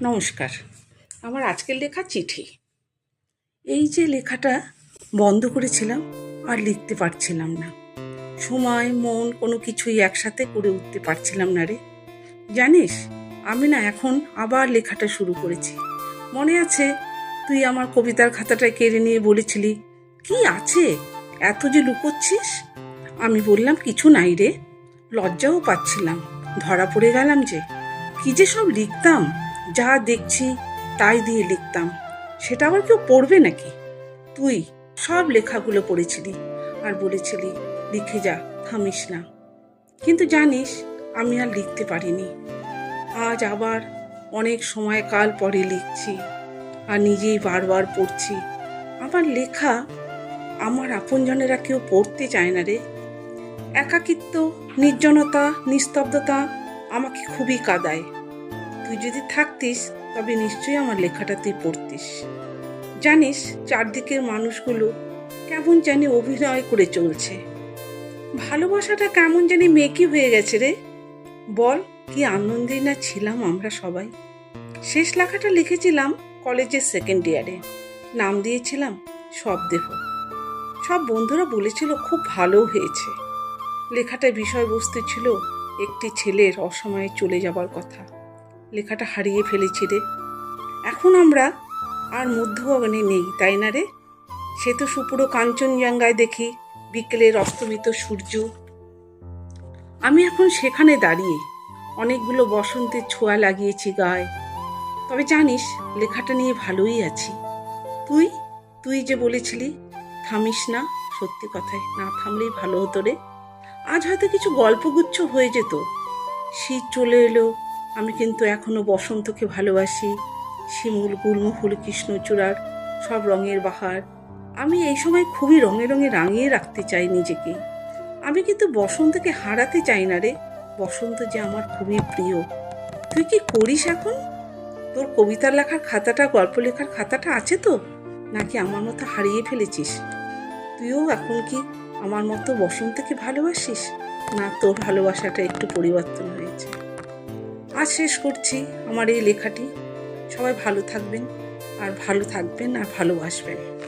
নমস্কার। আমার আজকের লেখা চিঠি। এই যে লেখাটা বন্ধ করেছিলাম আর লিখতে পারছিলাম না। সময় মন কোনো কিছুই একসাথে করে উঠতে পারছিলাম না রে। জানিস, আমি না এখন আবার লেখাটা শুরু করেছি। মনে আছে তুই আমার কবিতার খাতাটা কেড়ে নিয়ে বলেছিলি, কি আছে এত যে লুকোচ্ছিস? আমি বললাম, কিছু নাই রে। লজ্জাও পাচ্ছিলাম, ধরা পড়ে গেলাম যে কি যে সব লিখতাম, যা দেখছি তাই দিয়ে লিখতাম। সেটা আবার কেউ পড়বে নাকি? তুই সব লেখাগুলো পড়েছিলি আর বলেছিলি, লিখে যা, থামিস না। কিন্তু জানিস, আমি আর লিখতে পারিনি। আজ আবার অনেক সময় কাল পরে লিখছি আর নিজেই বারবার পড়ছি। আমার লেখা আমার আপনজনেরা কেউ পড়তে চায় না রে। একাকিত্ব, নির্জনতা, নিস্তব্ধতা আমাকে খুবই কাঁদায়। তুই যদি থাকতিস তবে নিশ্চয়ই আমার লেখাটা তুই পড়তিস। জানিস, চারদিকের মানুষগুলো কেমন জানি অভিনয় করে চলছে। ভালোবাসাটা কেমন জানি মেকি হয়ে গেছে রে। বল, কি আনন্দেই না ছিলাম আমরা সবাই। শেষ লেখাটা লিখেছিলাম কলেজের সেকেন্ড ইয়ারে। নাম দিয়েছিলাম শবদেহ। সব বন্ধুরা বলেছিল খুব ভালো হয়েছে। লেখাটার বিষয়বস্তু ছিল একটি ছেলের অসময়ে চলে যাবার কথা। লেখাটা হারিয়ে ফেলেছি রে। এখন আমরা আর মধ্যগগনে নেই, তাই না রে? সে তো সুপুরো কাঞ্চনজঙ্ঘায় দেখি বিকেলের অস্তমিত সূর্য। আমি এখন সেখানে দাঁড়িয়ে অনেকগুলো বসন্তের ছোঁয়া লাগিয়েছি গায়ে। তবে জানিস, লেখাটা নিয়ে ভালোই আছি। তুই তুই যে বলেছিলি থামিস না, সত্যি কথায় না থামলেই ভালো হতো রে। আজ হয়তো কিছু গল্পগুচ্ছ হয়ে যেত। শীত চলে এলো, আমি কিন্তু এখনো বসন্তকে ভালোবাসি। শিমুল, গুলমুকুল, কৃষ্ণচূড়ার সব রঙের বাহার। আমি এই সময় খুবই রঙে রঙে রাঙিয়ে রাখতে চাই নিজেকে। আমি কিন্তু বসন্তকে হারাতে চাই না রে। বসন্ত যে আমার খুবই প্রিয়। তুই কি করিস এখন? তোর কবিতা লেখার খাতাটা, গল্প লেখার খাতাটা আছে তো, নাকি আমার মতো হারিয়ে ফেলেছিস? তুইও এখন কি আমার মতো বসন্তকে ভালোবাসিস, না তোর ভালোবাসাটা একটু পরিবর্তন হয়েছে? আজ শেষ করছি আমার এই লেখাটি। সবাই ভালো থাকবেন আর ভালোবাসবেন।